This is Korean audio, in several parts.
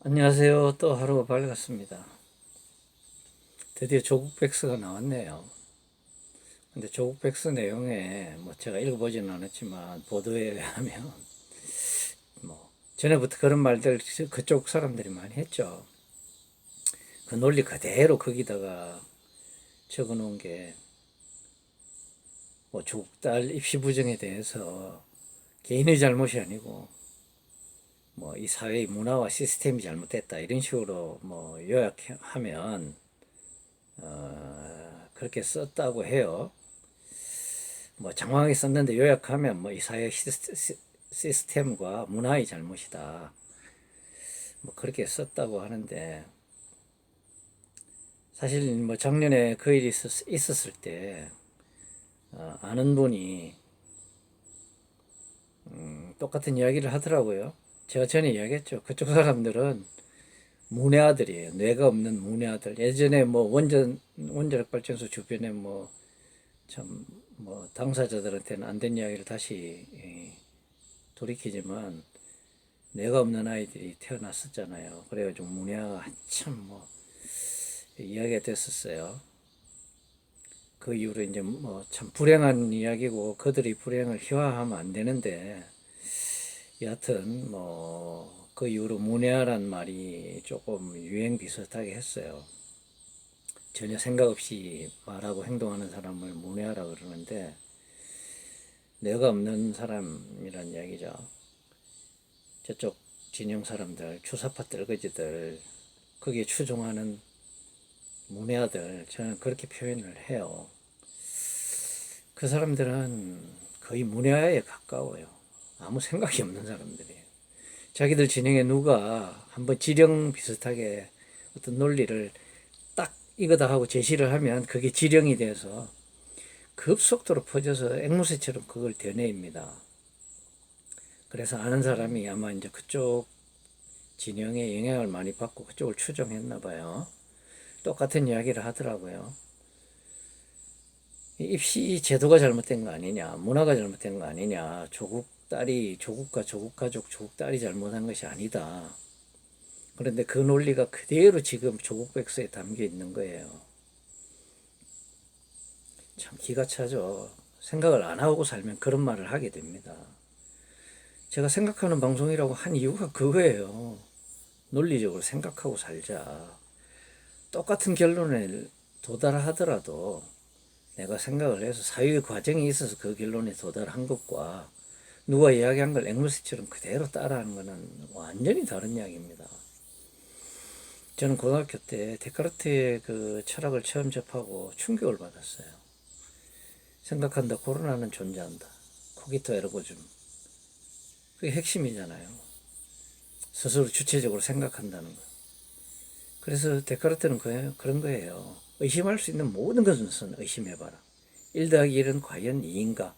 안녕하세요. 또 하루가 밝았습니다. 드디어 조국 백서가 나왔네요. 근데 조국 백서 내용에 뭐 제가 읽어보지는 않았지만 보도에 의하면 뭐 전에부터 그런 말들 그쪽 사람들이 많이 했죠. 그 논리 그대로 거기다가 적어 놓은 게 뭐 조국 딸 입시 부정에 대해서 개인의 잘못이 아니고 뭐 이 사회의 문화와 시스템이 잘못됐다 이런 식으로 뭐 요약하면 그렇게 썼다고 해요. 뭐 장황하게 썼는데 요약하면 뭐 이 사회 시스템과 문화의 잘못이다. 뭐 그렇게 썼다고 하는데 사실 뭐 작년에 그 일이 있었을 때 아는 분이 똑같은 이야기를 하더라고요. 제가 전에 이야기했죠. 그쪽 사람들은 문외아들이에요. 뇌가 없는 문외아들. 예전에 뭐 원자력 발전소 주변에 뭐 참 뭐 당사자들한테는 안 된 이야기를 다시 돌이키지만 뇌가 없는 아이들이 태어났었잖아요. 그래가지고 문해아가 한참 뭐 이야기가 됐었어요. 그 이후로 이제 뭐 참 불행한 이야기고 그들이 불행을 희화하면 안 되는데 여하튼 뭐 그 이후로 문해아란 말이 조금 유행 비슷하게 했어요. 전혀 생각 없이 말하고 행동하는 사람을 문해아라 그러는데 뇌가 없는 사람이란 이야기죠. 저쪽 진영 사람들, 주사파 뜰거지들, 거기에 추종하는 문외아들, 저는 그렇게 표현을 해요. 그 사람들은 거의 문외아에 가까워요. 아무 생각이 없는 사람들이에요. 자기들 진영에 누가 한번 지령 비슷하게 어떤 논리를 딱 이거다 하고 제시를 하면 그게 지령이 돼서 급속도로 퍼져서 앵무새처럼 그걸 되뇌입니다. 그래서 아는 사람이 아마 이제 그쪽 진영에 영향을 많이 받고 그쪽을 추종했나 봐요. 똑같은 이야기를 하더라고요. 입시 제도가 잘못된 거 아니냐, 문화가 잘못된 거 아니냐, 조국 딸이, 조국과 조국 가족, 조국 딸이 잘못한 것이 아니다. 그런데 그 논리가 그대로 지금 조국 백서에 담겨 있는 거예요. 참 기가 차죠. 생각을 안 하고 살면 그런 말을 하게 됩니다. 제가 생각하는 방송이라고 한 이유가 그거예요. 논리적으로 생각하고 살자. 똑같은 결론에 도달하더라도 내가 생각을 해서 사유의 과정이 있어서 그 결론에 도달한 것과 누가 이야기한 걸 앵무새처럼 그대로 따라하는 것은 완전히 다른 이야기입니다. 저는 고등학교 때 데카르트의 그 철학을 처음 접하고 충격을 받았어요. 생각한다, 코로나는 존재한다. 코기토 에르고 줌. 그게 핵심이잖아요. 스스로 주체적으로 생각한다는 거. 그래서 데카르트는 그런 거예요. 의심할 수 있는 모든 것은 의심해봐라. 1 더하기 1은 과연 2인가?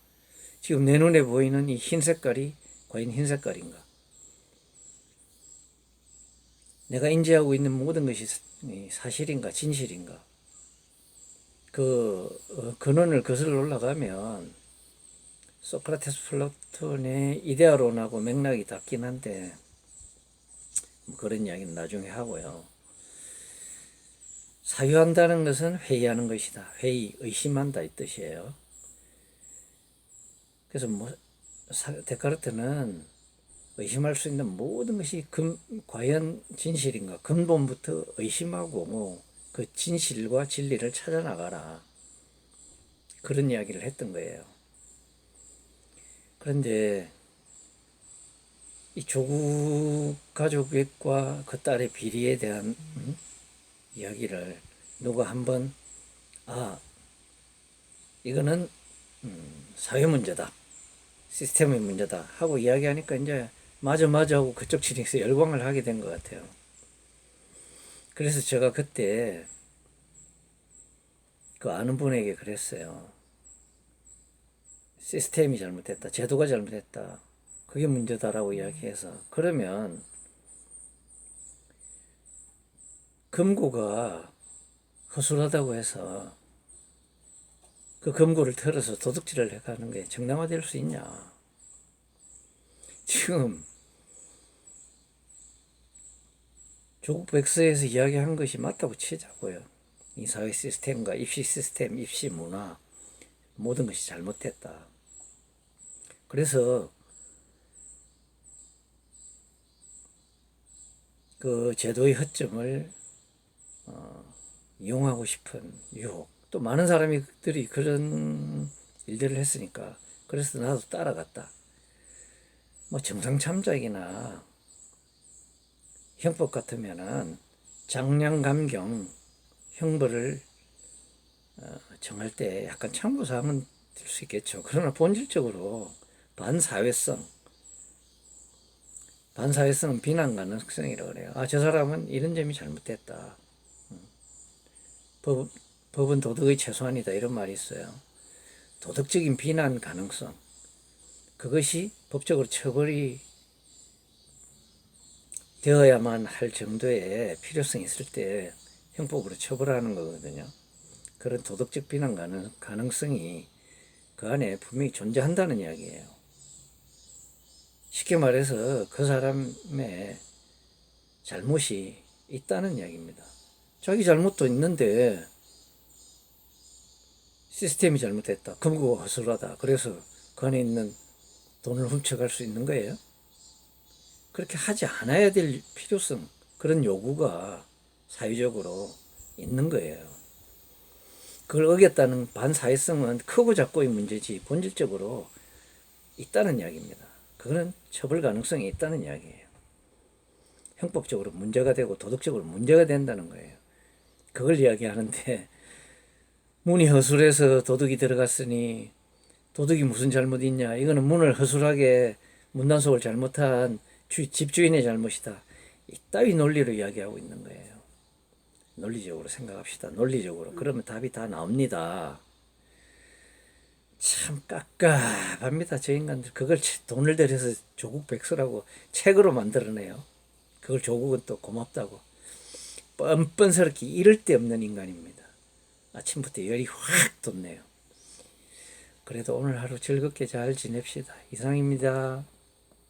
지금 내 눈에 보이는 이 흰 색깔이 과연 흰 색깔인가? 내가 인지하고 있는 모든 것이 사실인가, 진실인가? 그 근원을 거슬러 올라가면 소크라테스 플라톤의 이데아론하고 맥락이 닿긴 한데 뭐 그런 이야기는 나중에 하고요. 사유한다는 것은 회의하는 것이다. 회의, 의심한다 이 뜻이에요. 그래서 뭐 데카르트는 의심할 수 있는 모든 것이 과연 진실인가 근본부터 의심하고 그 진실과 진리를 찾아 나가라 그런 이야기를 했던 거예요. 그런데 이 조국 가족과 그 딸의 비리에 대한 이야기를 누가 한번 이거는 사회 문제다 시스템의 문제다 하고 이야기하니까 이제 맞아 하고 그쪽 진영에서 열광을 하게 된 것 같아요. 그래서 제가 그때 그 아는 분에게 그랬어요. 시스템이 잘못됐다. 제도가 잘못됐다. 그게 문제다라고 이야기해서 그러면 금고가 허술하다고 해서 그 금고를 털어서 도둑질을 해가는 게 정당화될 수 있냐. 지금 조국 백서에서 이야기한 것이 맞다고 치자고요. 이 사회 시스템과 입시 시스템, 입시 문화 모든 것이 잘못됐다. 그래서 그 제도의 허점을 이용하고 싶은 유혹, 또 많은 사람들이 그런 일들을 했으니까 그래서 나도 따라갔다. 뭐 정상참작이나 형법 같으면은 장량감경 형벌을 정할 때 약간 참고사항은 될 수 있겠죠. 그러나 본질적으로 반사회성은 비난 가능성이라고 그래요. 아, 저 사람은 이런 점이 잘못됐다. 법은 도덕의 최소한이다, 이런 말이 있어요. 도덕적인 비난 가능성, 그것이 법적으로 처벌이 되어야만 할 정도의 필요성이 있을 때 형법으로 처벌하는 거거든요. 그런 도덕적 비난 가능성이 그 안에 분명히 존재한다는 이야기예요. 쉽게 말해서 그 사람의 잘못이 있다는 이야기입니다. 자기 잘못도 있는데 시스템이 잘못됐다, 금고가 허술하다, 그래서 그 안에 있는 돈을 훔쳐갈 수 있는 거예요. 그렇게 하지 않아야 될 필요성, 그런 요구가 사회적으로 있는 거예요. 그걸 어겼다는 반사회성은 크고 작고의 문제지 본질적으로 있다는 이야기입니다. 그거는 처벌 가능성이 있다는 이야기예요. 형법적으로 문제가 되고 도덕적으로 문제가 된다는 거예요. 그걸 이야기하는데 문이 허술해서 도둑이 들어갔으니 도둑이 무슨 잘못이 있냐, 이거는 문을 허술하게 문단속을 잘못한 집주인의 잘못이다, 이따위 논리로 이야기하고 있는 거예요. 논리적으로 생각합시다. 논리적으로. 그러면 답이 다 나옵니다. 참 깝깝합니다. 저 인간들. 그걸 돈을 들여서 조국 백서라고 책으로 만들어내요. 그걸 조국은 또 고맙다고 뻔뻔스럽게 이럴 데 없는 인간입니다. 아침부터 열이 확 돋네요. 그래도 오늘 하루 즐겁게 잘 지냅시다. 이상입니다.